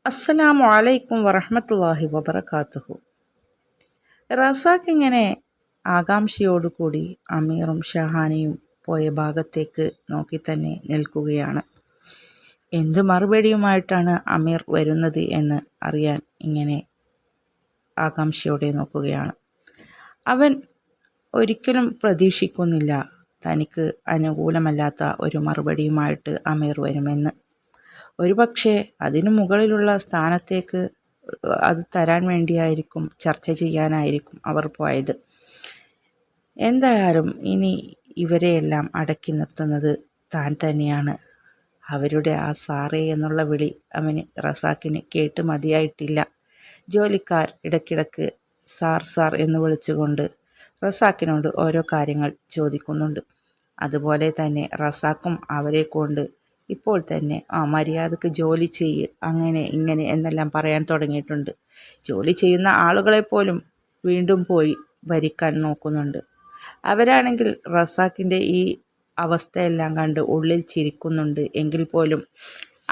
അസ്സലാമു അലൈക്കും വറഹ്മത്തുള്ളാഹി വബറകാതുഹു. റസാഖ് ഇങ്ങനെ ആകാംക്ഷയോടുകൂടി അമീറും ഷഹാനയും പോയ ഭാഗത്തേക്ക് നോക്കി തന്നെ നിൽക്കുകയാണ്. എന്ത് മറുപടിയുമായിട്ടാണ് അമീർ വരുന്നത് എന്ന് അറിയാൻ ഇങ്ങനെ ആകാംക്ഷയോടെ നോക്കുകയാണ്. അവൻ ഒരിക്കലും പ്രതീക്ഷിക്കുന്നില്ല തനിക്ക് അനുകൂലമല്ലാത്ത ഒരു മറുപടിയുമായിട്ട് അമീർ വരുമെന്ന്. ഒരുപക്ഷെ അതിനു മുകളിലുള്ള സ്ഥാനത്തേക്ക് അത് തരാൻ വേണ്ടിയായിരിക്കും, ചർച്ച ചെയ്യാനായിരിക്കും അവർ പോയത്. എന്തായാലും ഇനി ഇവരെയെല്ലാം അടക്കി നിർത്തുന്നത് താൻ തന്നെയാണ്. അവരുടെ ആ സാറേ എന്നുള്ള വിളി അവന് റസാക്കിന് കേട്ട് മതിയായിട്ടില്ല. ജോലിക്കാർ ഇടയ്ക്കിടയ്ക്ക് സാർ സാർ എന്ന് വിളിച്ചുകൊണ്ട് റസാക്കിനോട് ഓരോ കാര്യങ്ങൾ ചോദിക്കുന്നുണ്ട്. അതുപോലെ തന്നെ റസാക്കും അവരെ കൊണ്ട് ഇപ്പോൾ തന്നെ മര്യാദക്ക് ജോലി ചെയ്യ്, അങ്ങനെ ഇങ്ങനെ എന്നെല്ലാം പറയാൻ തുടങ്ങിയിട്ടുണ്ട്. ജോലി ചെയ്യുന്ന ആളുകളെ പോലും വീണ്ടും പോയി ഭരിക്കാൻ നോക്കുന്നുണ്ട്. അവരാണെങ്കിൽ റസാക്കിൻ്റെ ഈ അവസ്ഥയെല്ലാം കണ്ട് ഉള്ളിൽ ചിരിക്കുന്നുണ്ട്. എങ്കിൽ പോലും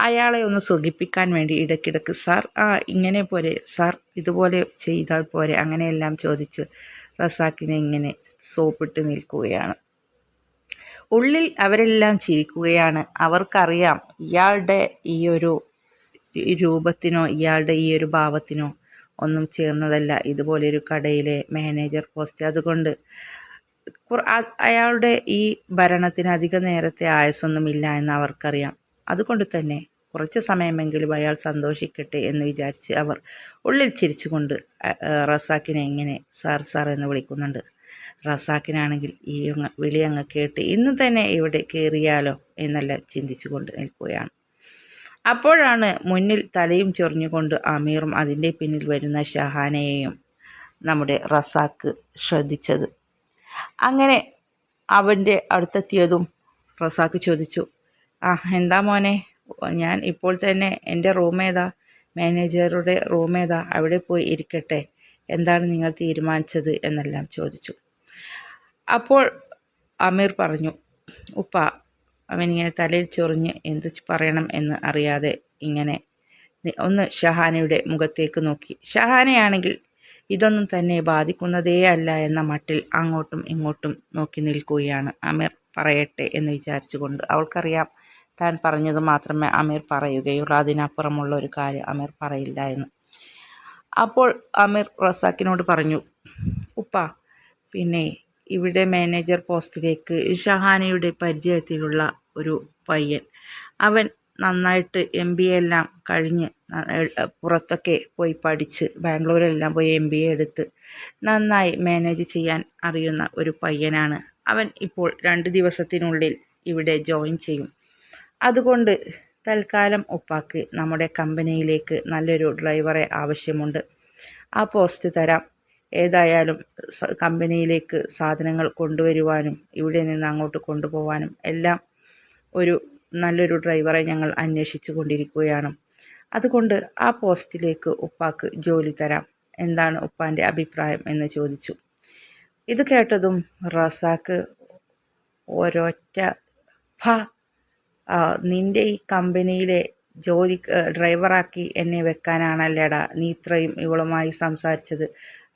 അയാളെ ഒന്ന് സുഖിപ്പിക്കാൻ വേണ്ടി ഇടയ്ക്കിടയ്ക്ക് സാർ ഇങ്ങനെ പോരെ, സാർ ഇതുപോലെ ചെയ്താൽ പോരെ, അങ്ങനെയെല്ലാം ചോദിച്ച് റസാക്കിനെ ഇങ്ങനെ സോപ്പിട്ട് നിൽക്കുകയാണ്. ഉള്ളിൽ അവരെല്ലാം ചിരിക്കുകയാണ്. അവർക്കറിയാം ഇയാളുടെ ഈ ഒരു രൂപത്തിനോ ഇയാളുടെ ഈ ഒരു ഭാവത്തിനോ ഒന്നും ചേർന്നതല്ല ഇതുപോലൊരു കടയിലെ മാനേജർ പോസ്റ്റ്. അതുകൊണ്ട് അയാളുടെ ഈ ഭരണത്തിന് അധിക നേരത്തെ ആയുസ്സൊന്നുമില്ല എന്ന് അവർക്കറിയാം. അതുകൊണ്ട് തന്നെ കുറച്ച് സമയമെങ്കിലും അയാൾ സന്തോഷിക്കട്ടെ എന്ന് വിചാരിച്ച് അവർ ഉള്ളിൽ ചിരിച്ചുകൊണ്ട് റസാക്കിനെ ഇങ്ങനെ സാർ സാർ എന്ന് വിളിക്കുന്നുണ്ട്. റസാക്കിനാണെങ്കിൽ ഈ വിളി അങ്ങ് കേട്ട് ഇന്ന് തന്നെ ഇവിടെ കയറിയാലോ എന്നെല്ലാം ചിന്തിച്ചു കൊണ്ട് നിൽക്കുകയാണ്. അപ്പോഴാണ് മുന്നിൽ തലയും ചൊറിഞ്ഞുകൊണ്ട് അമീറും അതിൻ്റെ പിന്നിൽ വരുന്ന ഷഹാനയെയും നമ്മുടെ റസാക്ക് ശ്രദ്ധിച്ചത്. അങ്ങനെ അവൻ്റെ അടുത്തെത്തിയതും റസാക്ക് ചോദിച്ചു, എന്താ മോനെ, ഞാൻ ഇപ്പോൾ തന്നെ എൻ്റെ റൂമേതാ, മാനേജറുടെ റൂമേതാ, അവിടെ പോയി ഇരിക്കട്ടെ, എന്താണ് നിങ്ങൾ തീരുമാനിച്ചത് എന്നെല്ലാം ചോദിച്ചു. അപ്പോൾ അമീർ പറഞ്ഞു, ഉപ്പ. അവനിങ്ങനെ തലയിൽ ചൊറിഞ്ഞ് എന്ത് പറയണം എന്ന് അറിയാതെ ഇങ്ങനെ ഒന്ന് ഷഹാനയുടെ മുഖത്തേക്ക് നോക്കി. ഷഹാനയാണെങ്കിൽ ഇതൊന്നും തന്നെ ബാധിക്കുന്നതേ അല്ല എന്ന മട്ടിൽ അങ്ങോട്ടും ഇങ്ങോട്ടും നോക്കി നിൽക്കുകയാണ്. അമീർ പറയട്ടെ എന്ന് വിചാരിച്ചുകൊണ്ട്. അവൾക്കറിയാം താൻ പറഞ്ഞത് മാത്രമേ അമീർ പറയുകയുള്ളൂ, അതിനപ്പുറമുള്ള ഒരു കാര്യം അമീർ പറയില്ല എന്ന്. അപ്പോൾ അമീർ റസാക്കിനോട് പറഞ്ഞു, ഉപ്പ, പിന്നെ ഇവിടെ മാനേജർ പോസ്റ്റിലേക്ക് ഷഹാനയുടെ പരിചയത്തിലുള്ള ഒരു പയ്യൻ, അവൻ നന്നായിട്ട് MBA എല്ലാം കഴിഞ്ഞ് പുറത്തൊക്കെ പോയി പഠിച്ച് ബാംഗ്ലൂരെല്ലാം പോയി MBA എടുത്ത് നന്നായി മാനേജ് ചെയ്യാൻ അറിയുന്ന ഒരു പയ്യനാണ്. അവൻ ഇപ്പോൾ 2 ദിവസത്തിനുള്ളിൽ ഇവിടെ ജോയിൻ ചെയ്യും. അതുകൊണ്ട് തൽക്കാലം ഉപ്പാക്ക് നമ്മുടെ കമ്പനിയിലേക്ക് നല്ലൊരു ഡ്രൈവറെ ആവശ്യമുണ്ട്. ആ പോസ്റ്റ് തരാം. ഏതായാലും കമ്പനിയിലേക്ക് സാധനങ്ങൾ കൊണ്ടുവരുവാനും ഇവിടെ നിന്ന് അങ്ങോട്ട് കൊണ്ടുപോകാനും എല്ലാം നല്ലൊരു ഡ്രൈവറെ ഞങ്ങൾ അന്വേഷിച്ചു കൊണ്ടിരിക്കുകയാണ്. അതുകൊണ്ട് ആ പോസ്റ്റിലേക്ക് ഉപ്പാക്ക് ജോലി തരാം. എന്താണ് ഉപ്പാൻ്റെ അഭിപ്രായം എന്ന് ചോദിച്ചു. ഇത് കേട്ടതും റസാക്ക് ഒരൊറ്റ നിൻ്റെ ഈ കമ്പനിയിലെ ഡ്രൈവറാക്കി എന്നെ വെക്കാനാണല്ലേടാ നീ ഇത്രയും ഇവളുമായി സംസാരിച്ചത്.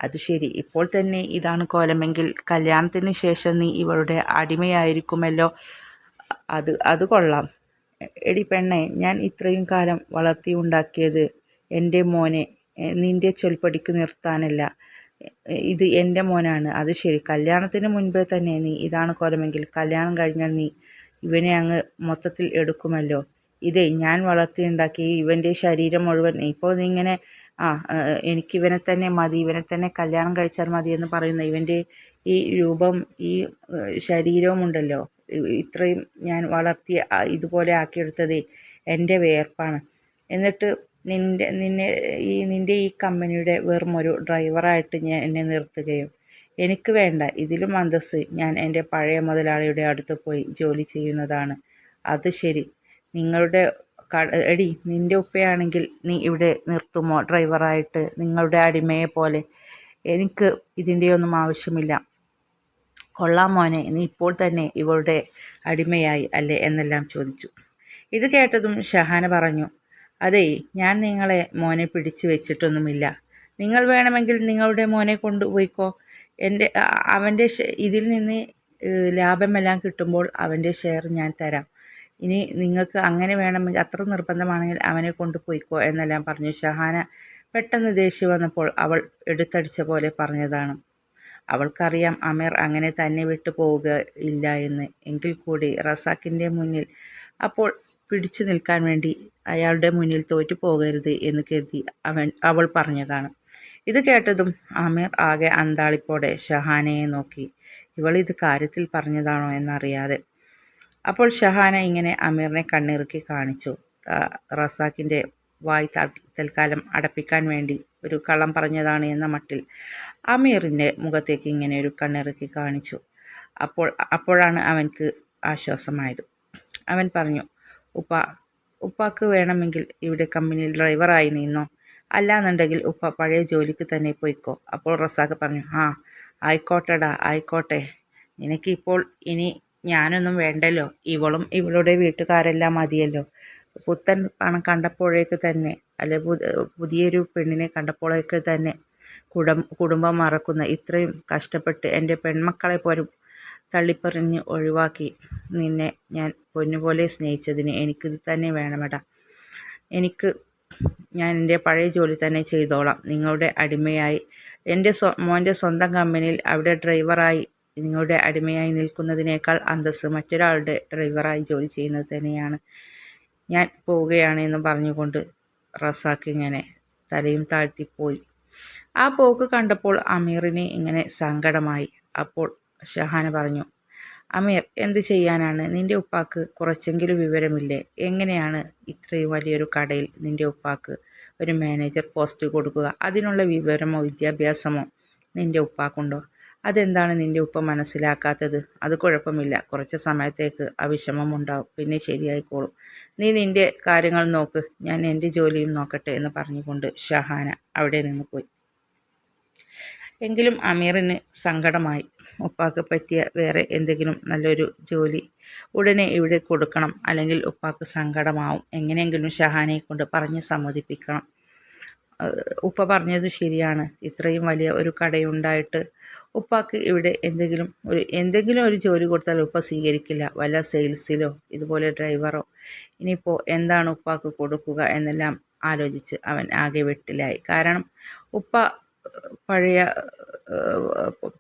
അത് ശരി, ഇപ്പോൾ തന്നെ ഇതാണ് കോലമെങ്കിൽ കല്യാണത്തിന് ശേഷം നീ ഇവളുടെ അടിമയായിരിക്കുമല്ലോ. അത് കൊള്ളാം. എടി പെണ്ണെ, ഞാൻ ഇത്രയും കാലം വളർത്തി ഉണ്ടാക്കിയത് എൻ്റെ മോനെ നിൻ്റെ ചൊൽപ്പടിക്ക് നിർത്താനല്ല. ഇത് എൻ്റെ മോനാണ്. അത് ശരി, കല്യാണത്തിന് മുൻപേ തന്നെ നീ ഇതാണ് കോലമെങ്കിൽ കല്യാണം കഴിഞ്ഞാൽ നീ ഇവനെ അങ്ങ് മൊത്തത്തിൽ എടുക്കുമല്ലോ. ഇതേ ഞാൻ വളർത്തിയുണ്ടാക്കി ഇവൻ്റെ ശരീരം മുഴുവൻ ഇപ്പോൾ നീ ഇങ്ങനെ എനിക്കിവനെ തന്നെ മതി, ഇവനെ തന്നെ കല്യാണം കഴിച്ചാൽ മതി എന്ന് പറയുന്ന ഇവൻ്റെ ഈ രൂപം, ഈ ശരീരവും ഉണ്ടല്ലോ, ഇത്രയും ഞാൻ വളർത്തി ഇതുപോലെ ആക്കിയെടുത്തത് എൻ്റെ വിയർപ്പാണ്. എന്നിട്ട് നിൻ്റെ ഈ കമ്പനിയുടെ വെറും ഒരു ഡ്രൈവറായിട്ട് എന്നെ നിർത്തുകയും എനിക്ക് വേണ്ട, ഇതിലും അന്തസ്സ് ഞാൻ എൻ്റെ പഴയ മുതലാളിയുടെ അടുത്ത് പോയി ജോലി ചെയ്യുന്നതാണ്. അത് ശരി, നിൻ്റെ ഉപ്പയാണെങ്കിൽ നീ ഇവിടെ നിർത്തുമോ ഡ്രൈവറായിട്ട്, നിങ്ങളുടെ അടിമയെ പോലെ? എനിക്ക് ഇതിൻ്റെയൊന്നും ആവശ്യമില്ല. കൊള്ളാം മോനെ, നീ ഇപ്പോൾ തന്നെ ഇവളുടെ അടിമയായി അല്ലേ എന്നെല്ലാം ചോദിച്ചു. ഇത് കേട്ടതും ഷഹാന പറഞ്ഞു, അതേ, ഞാൻ നിങ്ങളെ മോനെ പിടിച്ചു വെച്ചിട്ടൊന്നുമില്ല. നിങ്ങൾ വേണമെങ്കിൽ നിങ്ങളുടെ മോനെ കൊണ്ടുപോയിക്കോ. അവൻ്റെ ഇതിൽ നിന്ന് ലാഭമെല്ലാം കിട്ടുമ്പോൾ അവൻ്റെ ഷെയർ ഞാൻ തരാം. ഇനി നിങ്ങൾക്ക് അങ്ങനെ വേണമെങ്കിൽ, അത്ര നിർബന്ധമാണെങ്കിൽ അവനെ കൊണ്ടുപോയിക്കോ എന്നെല്ലാം പറഞ്ഞു. ഷഹാന പെട്ടെന്ന് ദേഷ്യം വന്നപ്പോൾ അവൾ എടുത്തടിച്ച പോലെ പറഞ്ഞതാണ്. അവൾക്കറിയാം അമീർ അങ്ങനെ തന്നെ വിട്ടു പോവുകയില്ല എന്ന്. എങ്കിൽ കൂടി റസാക്കിൻ്റെ മുന്നിൽ അപ്പോൾ പിടിച്ചു നിൽക്കാൻ വേണ്ടി അയാളുടെ മുന്നിൽ തോറ്റു പോകരുത് എന്ന് കരുതി അവൾ പറഞ്ഞതാണ്. ഇത് കേട്ടതും അമീർ ആകെ അന്താളിപ്പോടെ ഷഹാനയെ നോക്കി, ഇവളിത് കാര്യത്തിൽ പറഞ്ഞതാണോ എന്നറിയാതെ. അപ്പോൾ ഷഹാന ഇങ്ങനെ അമീറിനെ കണ്ണിറുക്കി കാണിച്ചു. റസാക്കിൻ്റെ വായ് തൽക്കാലം അടപ്പിക്കാൻ വേണ്ടി ഒരു കള്ളം പറഞ്ഞതാണ് എന്ന മട്ടിൽ അമീറിൻ്റെ മുഖത്തേക്ക് ഇങ്ങനെ ഒരു കണ്ണിറുക്കി കാണിച്ചു. അപ്പോഴാണ് അവൻക്ക് ആശ്വാസമായത്. അവൻ പറഞ്ഞു, ഉപ്പാക്ക് വേണമെങ്കിൽ ഇവിടെ കമ്പനിയിൽ ഡ്രൈവറായി നിന്നോ, അല്ലാന്നുണ്ടെങ്കിൽ ഉപ്പ പഴയ ജോലിക്ക് തന്നെ പോയിക്കോ. അപ്പോൾ റസാഖ് പറഞ്ഞു, ആയിക്കോട്ടെടാ ആയിക്കോട്ടെ, നിനക്കിപ്പോൾ ഇനി ഞാനൊന്നും വേണ്ടല്ലോ, ഇവളും ഇവളുടെ വീട്ടുകാരെല്ലാം മതിയല്ലോ. പുത്തൻ പണം കണ്ടപ്പോഴേക്ക് തന്നെ, അല്ലെ പുതിയൊരു പെണ്ണിനെ കണ്ടപ്പോഴേക്ക് തന്നെ കുടുംബം മറക്കുന്ന, ഇത്രയും കഷ്ടപ്പെട്ട് എൻ്റെ പെൺമക്കളെ പോലും തള്ളിപ്പറിഞ്ഞ് ഒഴിവാക്കി നിന്നെ ഞാൻ പൊന്നുപോലെ സ്നേഹിച്ചതിന് എനിക്കിത് തന്നെ വേണമെടാ. ഞാൻ എൻ്റെ പഴയ ജോലി തന്നെ ചെയ്തോളാം. നിങ്ങളുടെ അടിമയായി മോൻ്റെ സ്വന്തം കമ്പനിയിൽ അവിടെ ഡ്രൈവറായി നിങ്ങളുടെ അടിമയായി നിൽക്കുന്നതിനേക്കാൾ അന്തസ്സ് മറ്റൊരാളുടെ ഡ്രൈവറായി ജോലി ചെയ്യുന്നത് തന്നെയാണ്. ഞാൻ പോവുകയാണ് എന്ന് പറഞ്ഞുകൊണ്ട് റസാഖ് ഇങ്ങനെ തലയും താഴ്ത്തിപ്പോയി. ആ പോക്ക് കണ്ടപ്പോൾ അമീറിന് ഇങ്ങനെ സങ്കടമായി. അപ്പോൾ ഷഹാന പറഞ്ഞു, അമീർ, എന്ത് ചെയ്യാനാണ്? നിൻ്റെ ഉപ്പാക്ക് കുറച്ചെങ്കിലും വിവരമില്ലേ? എങ്ങനെയാണ് ഇത്രയും വലിയൊരു കടയിൽ നിൻ്റെ ഉപ്പാക്ക് ഒരു മാനേജർ പോസ്റ്റ് കൊടുക്കുക? അതിനുള്ള വിവരമോ വിദ്യാഭ്യാസമോ നിൻ്റെ ഉപ്പാക്കുണ്ടോ? അതെന്താണ് നിൻ്റെ ഉപ്പ മനസ്സിലാക്കാത്തത്? അത് കുഴപ്പമില്ല, കുറച്ച് സമയത്തേക്ക് ആ വിഷമമുണ്ടാവും, പിന്നെ ശരിയായിക്കോളും. നീ നിൻ്റെ കാര്യങ്ങൾ നോക്ക്, ഞാൻ എൻ്റെ ജോലിയും നോക്കട്ടെ എന്ന് പറഞ്ഞുകൊണ്ട് ഷഹാന അവിടെ നിന്ന് പോയി. എങ്കിലും അമീറിന് സങ്കടമായി. ഉപ്പാക്ക് പറ്റിയ വേറെ എന്തെങ്കിലും നല്ലൊരു ജോലി ഉടനെ ഇവിടെ കൊടുക്കണം, അല്ലെങ്കിൽ ഉപ്പാക്ക് സങ്കടമാവും. എങ്ങനെയെങ്കിലും ഷഹാനയെ കൊണ്ട് പറഞ്ഞ് സമ്മതിപ്പിക്കണം. ഉപ്പ പറഞ്ഞത് ശരിയാണ്, ഇത്രയും വലിയ ഒരു കടയുണ്ടായിട്ട് ഉപ്പാക്ക് ഇവിടെ എന്തെങ്കിലും ഒരു ജോലി കൊടുത്താൽ ഉപ്പ സ്വീകരിക്കില്ല. വല്ല സെയിൽസിലോ ഇതുപോലെ ഡ്രൈവറോ. ഇനിയിപ്പോൾ എന്താണ് ഉപ്പാക്ക് കൊടുക്കുക എന്നെല്ലാം ആലോചിച്ച് അവൻ ആകെ വെട്ടിലായി. കാരണം ഉപ്പ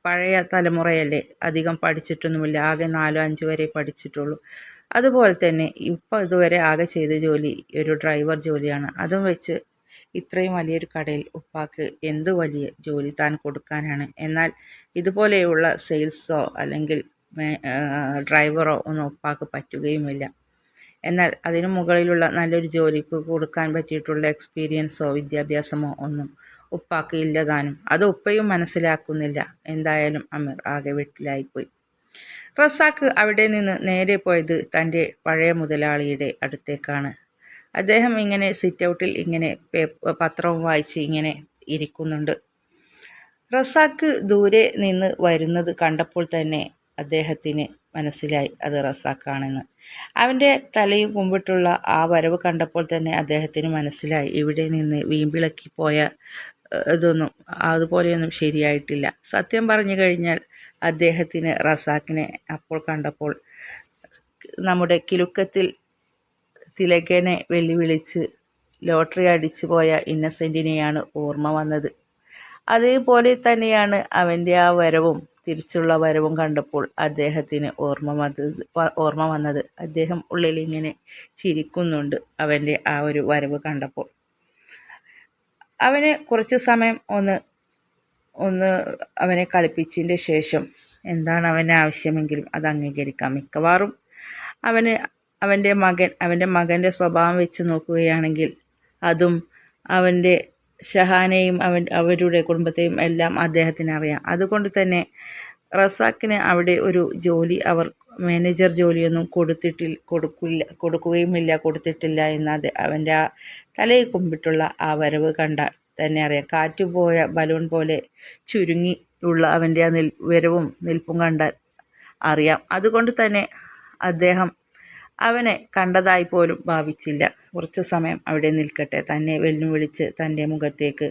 പഴയ തലമുറയല്ലേ, അധികം പഠിച്ചിട്ടൊന്നുമില്ല, ആകെ 4-5 വരെ പഠിച്ചിട്ടുള്ളൂ. അതുപോലെ തന്നെ ഉപ്പ ഇതുവരെ ആകെ ചെയ്ത ജോലി ഒരു ഡ്രൈവർ ജോലിയാണ്. അതും വെച്ച് ഇത്രയും വലിയൊരു കടയിൽ ഉപ്പാക്ക് എന്ത് വലിയ ജോലി താൻ കൊടുക്കാനാണ്? എന്നാൽ ഇതുപോലെയുള്ള സെയിൽസോ അല്ലെങ്കിൽ ഡ്രൈവറോ ഒന്നും ഉപ്പാക്ക് പറ്റുകയുമില്ല. എന്നാൽ അതിനു മുകളിലുള്ള നല്ലൊരു ജോലിക്ക് കൊടുക്കാൻ പറ്റിയിട്ടുള്ള എക്സ്പീരിയൻസോ വിദ്യാഭ്യാസമോ ഒന്നും ഉപ്പാക്ക് ഇല്ലതാനും. അത് ഉപ്പയും മനസ്സിലാക്കുന്നില്ല. എന്തായാലും അമീർ ആകെ വെട്ടിലായിപ്പോയി. റസാഖ് അവിടെ നിന്ന് നേരെ പോയത് തൻ്റെ പഴയ മുതലാളിയുടെ അടുത്തേക്കാണ്. അദ്ദേഹം ഇങ്ങനെ സിറ്റ് ഔട്ടിൽ ഇങ്ങനെ പത്രവും വായിച്ച് ഇങ്ങനെ ഇരിക്കുന്നുണ്ട്. റസാഖ് ദൂരെ നിന്ന് വരുന്നത് കണ്ടപ്പോൾ തന്നെ അദ്ദേഹത്തിന് മനസ്സിലായി അത് റസാഖാണെന്ന്. അവൻ്റെ തലയും കുമ്പിട്ടുള്ള ആ വരവ് കണ്ടപ്പോൾ തന്നെ അദ്ദേഹത്തിന് മനസ്സിലായി ഇവിടെ നിന്ന് വീമ്പിളക്കി പോയ ഇതൊന്നും അതുപോലെയൊന്നും ശരിയായിട്ടില്ല. സത്യം പറഞ്ഞു കഴിഞ്ഞാൽ അദ്ദേഹത്തിന് റസാഖിനെ അപ്പോൾ കണ്ടപ്പോൾ നമ്മുടെ കിലുക്കത്തിൽ തിലകനെ വെല്ലുവിളിച്ച് ലോട്ടറി അടിച്ചു പോയ ഇന്നസെൻറ്റിനെയാണ് ഓർമ്മ വന്നത്. അതേപോലെ തന്നെയാണ് അവൻ്റെ ആ വരവും തിരിച്ചുള്ള വരവും കണ്ടപ്പോൾ അദ്ദേഹത്തിന് ഓർമ്മ വന്നത്. അദ്ദേഹം ഉള്ളിലിങ്ങനെ ചിരിക്കുന്നുണ്ട് അവൻ്റെ ആ ഒരു വരവ് കണ്ടപ്പോൾ. അവന് കുറച്ച് സമയം ഒന്ന് അവനെ കളിപ്പിച്ചതിൻ്റെ ശേഷം എന്താണ് അവൻ്റെ ആവശ്യമെങ്കിലും അത് അംഗീകരിക്കാം. മിക്കവാറും അവൻ്റെ മകൻ്റെ സ്വഭാവം വെച്ച് നോക്കുകയാണെങ്കിൽ അതും അവൻ്റെ ഷഹാനെയും അവരുടെ കുടുംബത്തെയും എല്ലാം അദ്ദേഹത്തിന് അറിയാം. അതുകൊണ്ട് തന്നെ റസാഖിന് അവിടെ ഒരു ജോലി അവർ മാനേജർ ജോലിയൊന്നും കൊടുത്തിട്ടില്ല എന്ന് അവൻ്റെ ആ തലയിൽ കുമ്പിട്ടുള്ള ആ വരവ് കണ്ടാൽ തന്നെ അറിയാം. കാറ്റുപോയ ബലൂൺ പോലെ ചുരുങ്ങി ഉള്ള അവൻ്റെ ആ വരവും നിൽപ്പും കണ്ടാൽ അറിയാം. അതുകൊണ്ട് തന്നെ അദ്ദേഹം അവനെ കണ്ടതായി പോലും ഭാവിച്ചില്ല. കുറച്ചു സമയം അവിടെ നിൽക്കട്ടെ, തന്നെ വെല്ലുവിളിച്ച് തൻ്റെ മുഖത്തേക്ക്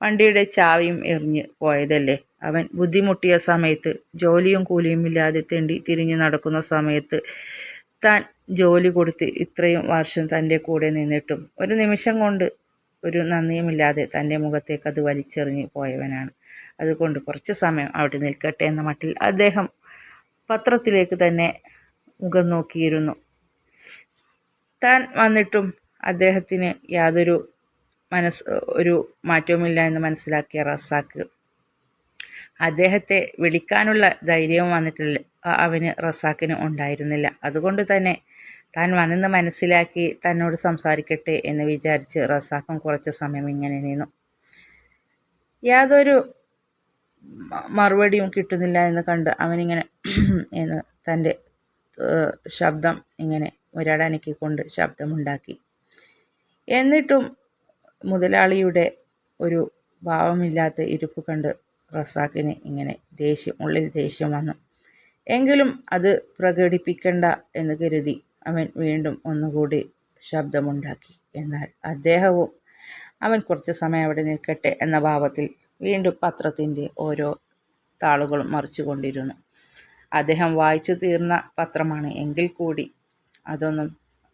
വണ്ടിയുടെ ചാവിയും എറിഞ്ഞ് പോയതല്ലേ. അവൻ ബുദ്ധിമുട്ടിയ സമയത്ത്, ജോലിയും കൂലിയുമില്ലാതെ തെണ്ടി തിരിഞ്ഞു നടക്കുന്ന സമയത്ത് താൻ ജോലി കൊടുത്ത് ഇത്രയും വർഷം തൻ്റെ കൂടെ നിന്നിട്ടും ഒരു നിമിഷം കൊണ്ട് ഒരു നന്ദിയുമില്ലാതെ തൻ്റെ മുഖത്തേക്ക് അത് വലിച്ചെറിഞ്ഞ് പോയവനാണ്. അതുകൊണ്ട് കുറച്ച് സമയം അവിടെ നിൽക്കട്ടെ എന്ന മട്ടിൽ അദ്ദേഹം പത്രത്തിലേക്ക് തന്നെ മുഖം നോക്കിയിരുന്നു. താൻ വന്നിട്ടും അദ്ദേഹത്തിന് യാതൊരു ഒരു മാറ്റവുമില്ല എന്ന് മനസ്സിലാക്കിയ റസാക്ക് അദ്ദേഹത്തെ വിളിക്കാനുള്ള ധൈര്യവും വന്നിട്ടില്ല അവന് റസാക്കിന് ഉണ്ടായിരുന്നില്ല. അതുകൊണ്ട് തന്നെ താൻ വന്നെന്ന് മനസ്സിലാക്കി തന്നോട് സംസാരിക്കട്ടെ എന്ന് വിചാരിച്ച് റസാക്കും കുറച്ച് സമയം ഇങ്ങനെ നിന്നു. യാതൊരു മറുപടിയും കിട്ടുന്നില്ല എന്ന് കണ്ട് അവനിങ്ങനെ എന്ന് തൻ്റെ ശബ്ദം ഇങ്ങനെ മുരടനക്കിക്കൊണ്ട് ശബ്ദമുണ്ടാക്കി. എന്നിട്ടും മുതലാളിയുടെ ഒരു ഭാവമില്ലാത്ത ഇരിപ്പ് കണ്ട് റസാക്കിന് ഇങ്ങനെ ഉള്ളിൽ ദേഷ്യം വന്നു. എങ്കിലും അത് പ്രകടിപ്പിക്കണ്ട എന്ന് കരുതി അവൻ വീണ്ടും ഒന്നുകൂടി ശബ്ദമുണ്ടാക്കി. എന്നാൽ അദ്ദേഹവും അവൻ കുറച്ച് സമയം അവിടെ നിൽക്കട്ടെ എന്ന ഭാവത്തിൽ വീണ്ടും പത്രത്തിൻ്റെ ഓരോ താളുകളും മറിച്ചുകൊണ്ടിരുന്നു. അദ്ദേഹം വായിച്ചു തീർന്ന പത്രമാണ് എങ്കിൽ കൂടി അതൊന്നും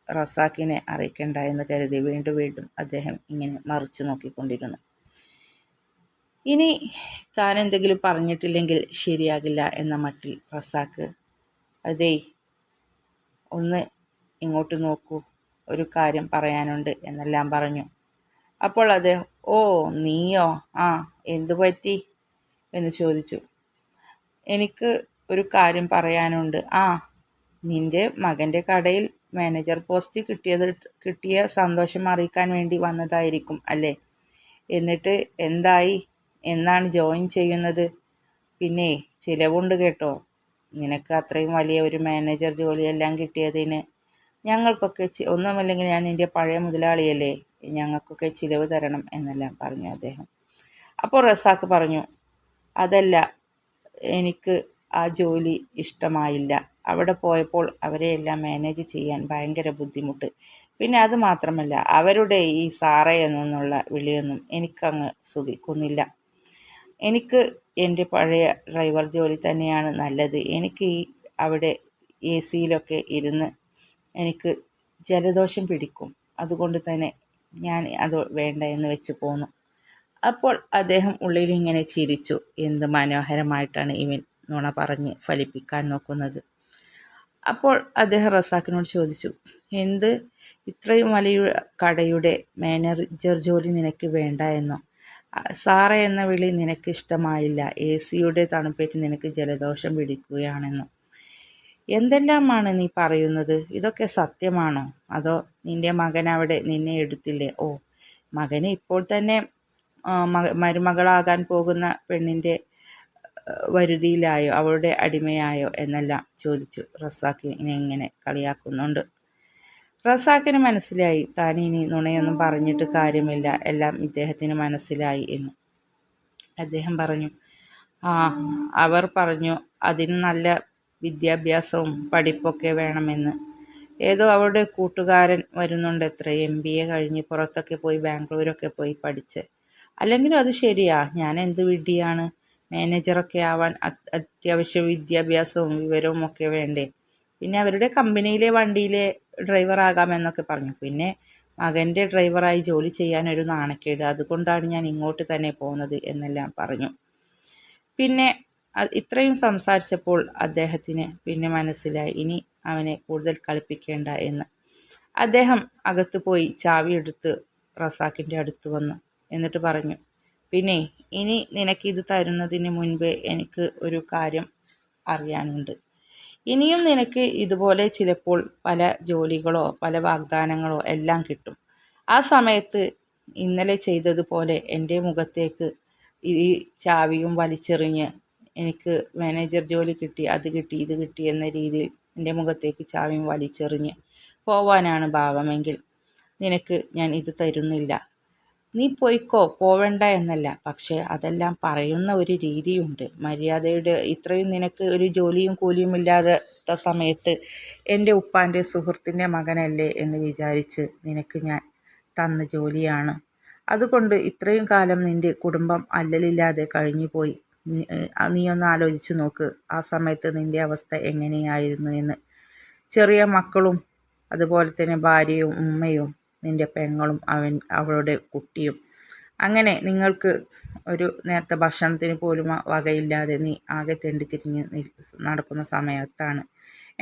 റസാക്കിനെ അറിയിക്കണ്ട എന്ന് കരുതി വീണ്ടും വീണ്ടും അദ്ദേഹം ഇങ്ങനെ മറിച്ചു നോക്കിക്കൊണ്ടിരുന്നു. ഇനി താൻ എന്തെങ്കിലും പറഞ്ഞിട്ടില്ലെങ്കിൽ ശരിയാകില്ല എന്ന മട്ടിൽ റസാക്ക്, അതേയ് ഒന്ന് ഇങ്ങോട്ട് നോക്കൂ, ഒരു കാര്യം പറയാനുണ്ട് എന്നെല്ലാം പറഞ്ഞു. അപ്പോൾ അദ്ദേഹം, ഓ നീയോ, ആ എന്തു പറ്റി എന്ന് ചോദിച്ചു. എനിക്ക് ഒരു കാര്യം പറയാനുണ്ട്. ആ, നിന്റെ മകൻ്റെ കടയിൽ മാനേജർ പോസ്റ്റ് കിട്ടിയ സന്തോഷം അറിയിക്കാൻ വേണ്ടി വന്നതായിരിക്കും അല്ലേ? എന്നിട്ട് എന്തായി? എന്നാണ് ജോയിൻ ചെയ്യുന്നത്? പിന്നെ ചിലവുണ്ട് കേട്ടോ. നിനക്ക് അത്രയും വലിയ ഒരു മാനേജർ ജോലിയെല്ലാം കിട്ടിയതിന് ഞങ്ങൾക്കൊക്കെ ഒന്നുമല്ലെങ്കിൽ ഞാൻ നിൻ്റെ പഴയ മുതലാളിയല്ലേ, ഞങ്ങൾക്കൊക്കെ ചിലവ് തരണം എന്നെല്ലാം പറഞ്ഞു അദ്ദേഹം. അപ്പോൾ റസാക്ക് പറഞ്ഞു, അതല്ല, എനിക്ക് ആ ജോലി ഇഷ്ടമായില്ല. അവിടെ പോയപ്പോൾ അവരെയെല്ലാം മാനേജ് ചെയ്യാൻ ഭയങ്കര ബുദ്ധിമുട്ട്. പിന്നെ അത് മാത്രമല്ല, അവരുടെ ഈ സാറേ എന്നുള്ള വിളിയൊന്നും എനിക്കങ്ങ് സുഖിക്കുന്നില്ല. എനിക്ക് എൻ്റെ പഴയ ഡ്രൈവർ ജോലി തന്നെയാണ് നല്ലത്. എനിക്ക് അവിടെ AC-യിലൊക്കെ ഇരുന്ന് എനിക്ക് ജലദോഷം പിടിക്കും. അതുകൊണ്ട് തന്നെ ഞാൻ അത് വേണ്ട എന്ന് വെച്ച് പോന്നു. അപ്പോൾ അദ്ദേഹം ഉള്ളിൽ ഇങ്ങനെ ചിരിച്ചു. എന്ത് മനോഹരമായിട്ടാണ് ഇവൻ നുണ പറഞ്ഞ് ഫലിപ്പിക്കാൻ നോക്കുന്നത്. അപ്പോൾ അദ്ദേഹം റസാക്കിനോട് ചോദിച്ചു, എന്ത്, ഇത്രയും വലിയ കടയുടെ മാനേജർ ജോലി നിനക്ക് വേണ്ട എന്നോ? സാറേ എന്ന വിളി നിനക്ക് ഇഷ്ടമായില്ല, AC-യുടെ തണുപ്പേറ്റ് നിനക്ക് ജലദോഷം പിടിക്കുകയാണെന്നോ? എന്തെല്ലാമാണ് നീ പറയുന്നത്? ഇതൊക്കെ സത്യമാണോ? അതോ നിൻ്റെ മകൻ അവിടെ നിന്നെ എടുത്തില്ലേ? ഓ, മകന് ഇപ്പോൾ തന്നെ മരുമകളാകാൻ പോകുന്ന പെണ്ണിൻ്റെ വരുതിയിലായോ, അവളുടെ അടിമയായോ എന്നെല്ലാം ചോദിച്ചു. റസാക്കിനെ ഇങ്ങനെ കളിയാക്കുന്നുണ്ട്. റസാക്കിന് മനസ്സിലായി താൻ ഇനി നുണയൊന്നും പറഞ്ഞിട്ട് കാര്യമില്ല, എല്ലാം ഇദ്ദേഹത്തിന് മനസ്സിലായി എന്ന്. അദ്ദേഹം പറഞ്ഞു, ആ, അവർ പറഞ്ഞു അതിന് നല്ല വിദ്യാഭ്യാസവും പഠിപ്പൊക്കെ വേണമെന്ന്. ഏതോ അവളുടെ കൂട്ടുകാരൻ വരുന്നുണ്ടത്രേ, MBA കഴിഞ്ഞ് പുറത്തൊക്കെ പോയി ബാംഗ്ലൂരൊക്കെ പോയി പഠിച്ച്. അല്ലെങ്കിലും അത് ശരിയാ, ഞാൻ എന്ത് വിഡ്ഢിയാണ്, മാനേജറൊക്കെ ആവാൻ അത്യാവശ്യം വിദ്യാഭ്യാസവും വിവരവും ഒക്കെ വേണ്ടേ? പിന്നെ അവരുടെ കമ്പനിയിലെ വണ്ടിയിലെ ഡ്രൈവറാകാമെന്നൊക്കെ പറഞ്ഞു. പിന്നെ മകൻ്റെ ഡ്രൈവറായി ജോലി ചെയ്യാൻ ഒരു നാണക്കേട്, അതുകൊണ്ടാണ് ഞാൻ ഇങ്ങോട്ട് തന്നെ പോകുന്നത് എന്നെല്ലാം പറഞ്ഞു. പിന്നെ ഇത്രയും സംസാരിച്ചപ്പോൾ അദ്ദേഹത്തിന് പിന്നെ മനസ്സിലായി ഇനി അവനെ കൂടുതൽ കളിപ്പിക്കേണ്ട എന്ന്. അദ്ദേഹം അകത്ത് പോയി ചാവി എടുത്ത് റസാക്കിൻ്റെ അടുത്ത് വന്നു. എന്നിട്ട് പറഞ്ഞു, പിന്നെ ഇനി നിനക്കിത് തരുന്നതിന് മുൻപേ എനിക്ക് ഒരു കാര്യം അറിയാനുണ്ട്. ഇനിയും നിനക്ക് ഇതുപോലെ ചിലപ്പോൾ പല ജോലികളോ പല വാഗ്ദാനങ്ങളോ എല്ലാം കിട്ടും. ആ സമയത്ത് ഇന്നലെ ചെയ്തതുപോലെ എൻ്റെ മുഖത്തേക്ക് ഈ ചാവിയും വലിച്ചെറിഞ്ഞ് എനിക്ക് മാനേജർ ജോലി കിട്ടി, അത് കിട്ടി, ഇത് കിട്ടി എന്ന രീതിയിൽ എൻ്റെ മുഖത്തേക്ക് ചാവിയും വലിച്ചെറിഞ്ഞ് പോവാനാണ് ഭാവമെങ്കിൽ നിനക്ക് ഞാൻ ഇത് തരുന്നില്ല. നീ പോയിക്കോ, പോവണ്ട എന്നല്ല, പക്ഷേ അതെല്ലാം പറയുന്ന ഒരു രീതിയുണ്ട്. മര്യാദയുടെ ഇത്രയും നിനക്ക് ഒരു ജോലിയും കൂലിയും ഇല്ലാത്ത സമയത്ത് എൻ്റെ ഉപ്പാൻ്റെ സുഹൃത്തിൻ്റെ മകനല്ലേ എന്ന് വിചാരിച്ച് നിനക്ക് ഞാൻ തന്ന ജോലിയാണ്. അതുകൊണ്ട് ഇത്രയും കാലം നിൻ്റെ കുടുംബം അല്ലലില്ലാതെ കഴിഞ്ഞുപോയി. നീയൊന്ന് ആലോചിച്ചു നോക്ക്, ആ സമയത്ത് നിൻ്റെ അവസ്ഥ എങ്ങനെയായിരുന്നു എന്ന്. ചെറിയ മക്കളും അതുപോലെ തന്നെ ഭാര്യയും ഉമ്മയും നിൻ്റെ പെങ്ങളും അവളുടെ കുട്ടിയും, അങ്ങനെ നിങ്ങൾക്ക് ഒരു നേരത്തെ ഭക്ഷണത്തിന് പോലും വകയില്ലാതെ നീ ആകെ തെണ്ടിത്തിരിഞ്ഞ് നടക്കുന്ന സമയത്താണ്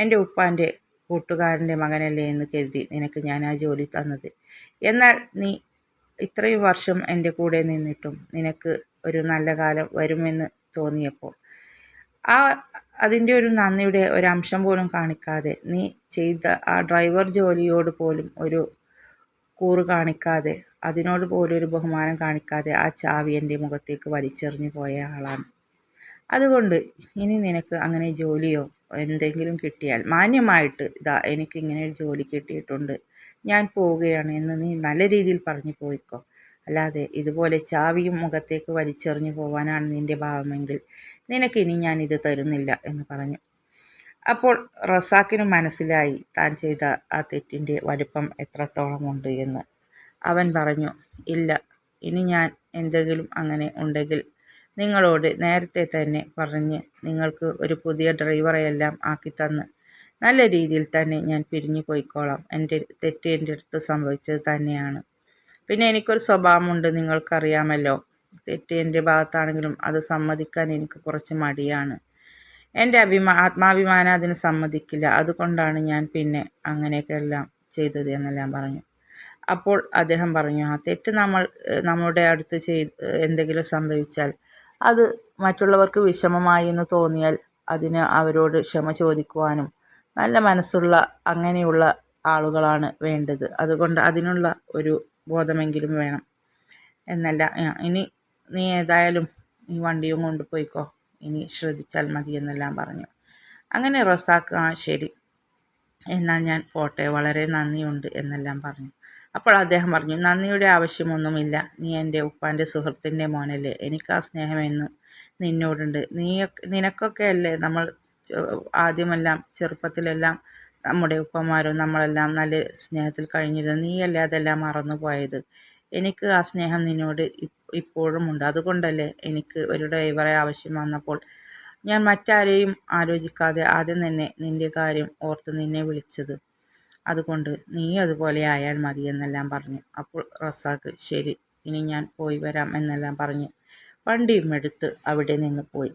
എൻ്റെ ഉപ്പാൻ്റെ കൂട്ടുകാരൻ്റെ മകനല്ലേ എന്ന് കരുതി നിനക്ക് ഞാൻ ആ ജോലി തന്നത്. എന്നാൽ നീ ഇത്രയും വർഷം എൻ്റെ കൂടെ നിന്നിട്ടും നിനക്ക് ഒരു നല്ല കാലം വരുമെന്ന് തോന്നിയപ്പോൾ അതിൻ്റെ ഒരു നന്ദിയുടെ ഒരംശം പോലും കാണിക്കാതെ, നീ ചെയ്ത ആ ഡ്രൈവർ ജോലിയോട് പോലും ഒരു കൂറ് കാണിക്കാതെ, അതിനോട് പോലും ഒരു ബഹുമാനം കാണിക്കാതെ ആ ചാവി എൻ്റെ മുഖത്തേക്ക് വലിച്ചെറിഞ്ഞു പോയ ആളാണ്. അതുകൊണ്ട് ഇനി നിനക്ക് അങ്ങനെ ജോലിയോ എന്തെങ്കിലും കിട്ടിയാൽ മാന്യമായിട്ട്, ഇതാ എനിക്ക് ഇങ്ങനെ ഒരു ജോലി കിട്ടിയിട്ടുണ്ട്, ഞാൻ പോവുകയാണ് എന്ന് നീ നല്ല രീതിയിൽ പറഞ്ഞു പോയിക്കോ. അല്ലാതെ ഇതുപോലെ ചാവിയും മുഖത്തേക്ക് വലിച്ചെറിഞ്ഞു പോവാനാണ് നിൻ്റെ ഭാവമെങ്കിൽ നിനക്കിനി ഞാൻ ഇത് തരുന്നില്ല എന്ന് പറഞ്ഞു. അപ്പോൾ റസാക്കിന് മനസ്സിലായി താൻ ചെയ്ത ആ തെറ്റിൻ്റെ വലുപ്പം എത്രത്തോളമുണ്ട് എന്ന്. അവൻ പറഞ്ഞു, ഇല്ല, ഇനി ഞാൻ എന്തെങ്കിലും അങ്ങനെ ഉണ്ടെങ്കിൽ നിങ്ങളോട് നേരത്തെ തന്നെ പറഞ്ഞ് നിങ്ങൾക്ക് ഒരു പുതിയ ഡ്രൈവറെയെല്ലാം ആക്കിത്തന്ന് നല്ല രീതിയിൽ തന്നെ ഞാൻ പിരിഞ്ഞു പോയിക്കോളാം. എൻ്റെ തെറ്റ് എൻ്റെ അടുത്ത് സംഭവിച്ചത് തന്നെയാണ്. പിന്നെ എനിക്കൊരു സ്വഭാവമുണ്ട്, നിങ്ങൾക്കറിയാമല്ലോ. തെറ്റ് എൻ്റെ ഭാഗത്താണെങ്കിലും അത് സമ്മതിക്കാൻ എനിക്ക് കുറച്ച് മടിയാണ്. എൻ്റെ ആത്മാഭിമാനം അതിന് സമ്മതിക്കില്ല. അതുകൊണ്ടാണ് ഞാൻ പിന്നെ അങ്ങനെയൊക്കെ എല്ലാം ചെയ്തത് എന്നെല്ലാം പറഞ്ഞു. അപ്പോൾ അദ്ദേഹം പറഞ്ഞു, ആ തെറ്റ് നമ്മുടെ അടുത്ത് എന്തെങ്കിലും സംഭവിച്ചാൽ അത് മറ്റുള്ളവർക്ക് വിഷമമായി എന്ന് തോന്നിയാൽ അതിന് അവരോട് ക്ഷമ ചോദിക്കുവാനും നല്ല മനസ്സുള്ള അങ്ങനെയുള്ള ആളുകളാണ് വേണ്ടത്. അതുകൊണ്ട് അതിനുള്ള ഒരു ബോധമെങ്കിലും വേണം എന്നല്ല. ഇനി നീ ഏതായാലും ഈ വണ്ടിയും കൊണ്ടുപോയിക്കോ, ഇനി ശ്രദ്ധിച്ചാൽ മതി എന്നെല്ലാം പറഞ്ഞു. അങ്ങനെ റസാക്ക്, ആ ശരി, എന്നാൽ ഞാൻ പോട്ടെ, വളരെ നന്ദിയുണ്ട് എന്നെല്ലാം പറഞ്ഞു. അപ്പോൾ അദ്ദേഹം പറഞ്ഞു, നന്ദിയുടെ ആവശ്യമൊന്നുമില്ല, നീ എൻ്റെ ഉപ്പാൻ്റെ സുഹൃത്തിൻ്റെ മോനല്ലേ, എനിക്ക് ആ സ്നേഹമെന്നും നിന്നോടുണ്ട്. നിനക്കൊക്കെ അല്ലേ നമ്മൾ ആദ്യമെല്ലാം ചെറുപ്പത്തിലെല്ലാം നമ്മുടെ ഉപ്പമാരും നമ്മളെല്ലാം നല്ല സ്നേഹത്തിൽ കഴിഞ്ഞിരുന്നു. നീയല്ലേ അതെല്ലാം മറന്നുപോയത്. എനിക്ക് ആ സ്നേഹം നിന്നോട് ഇപ്പോഴും ഉണ്ട്. അതുകൊണ്ടല്ലേ എനിക്ക് ഒരു ഡ്രൈവറെ ആവശ്യം വന്നപ്പോൾ ഞാൻ മറ്റാരെയും ആലോചിക്കാതെ ആദ്യം തന്നെ നിൻ്റെ കാര്യം ഓർത്ത് നിന്നെ വിളിച്ചത്. അതുകൊണ്ട് നീ അതുപോലെ ആയാൽ മതി എന്നെല്ലാം പറഞ്ഞു. അപ്പോൾ റസാക്ക്, ശരി, ഇനി ഞാൻ പോയി വരാം എന്നെല്ലാം പറഞ്ഞ് വണ്ടിയും എടുത്ത് അവിടെ നിന്ന് പോയി.